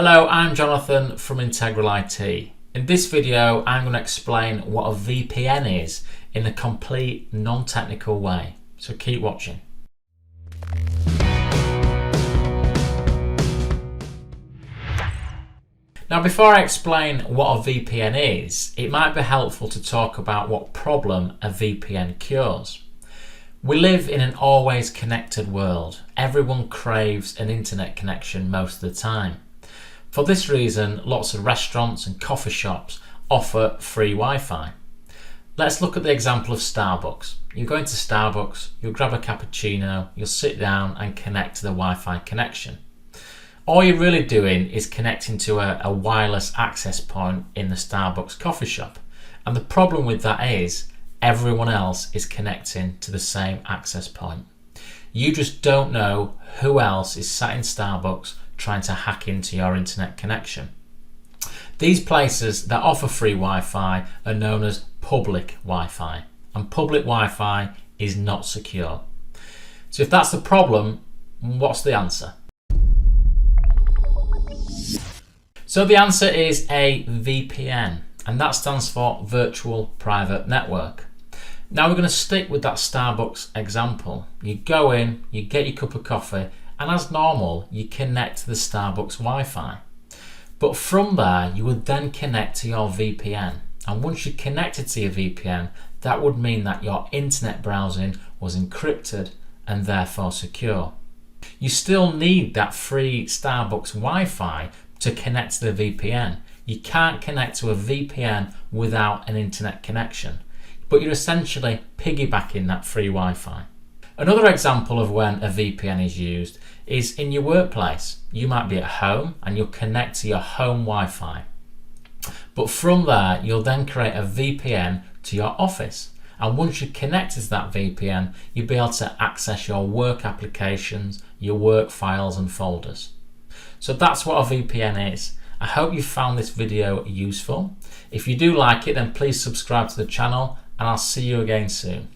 Hello, I'm Jonathan from Integral IT. In this video, I'm going to explain what a VPN is in a complete non-technical way. So keep watching. Now, before I explain what a VPN is, it might be helpful to talk about what problem a VPN cures. We live in an always connected world. Everyone craves an internet connection most of the time. For this reason, lots of restaurants and coffee shops offer free Wi-Fi. Let's look at the example of Starbucks. You go into Starbucks, you'll grab a cappuccino, you'll sit down and connect to the Wi-Fi connection. All you're really doing is connecting to a wireless access point in the Starbucks coffee shop. And the problem with that is everyone else is connecting to the same access point. You just don't know who else is sat in Starbucks trying to hack into your internet connection. These places that offer free Wi-Fi are known as public Wi-Fi, and public Wi-Fi is not secure. So if that's the problem, what's the answer? So the answer is a VPN, and that stands for Virtual Private Network. Now we're going to stick with that Starbucks example. You go in, you get your cup of coffee, and as normal, you connect to the Starbucks Wi-Fi. But from there, you would then connect to your VPN. And once you connected to your VPN, that would mean that your internet browsing was encrypted and therefore secure. You still need that free Starbucks Wi-Fi to connect to the VPN. You can't connect to a VPN without an internet connection, but you're essentially piggybacking that free Wi-Fi. Another example of when a VPN is used is in your workplace. You might be at home and you'll connect to your home Wi-Fi. But from there, you'll then create a VPN to your office. And once you're connected to that VPN, you'll be able to access your work applications, your work files and folders. So that's what a VPN is. I hope you found this video useful. If you do like it, then please subscribe to the channel and I'll see you again soon.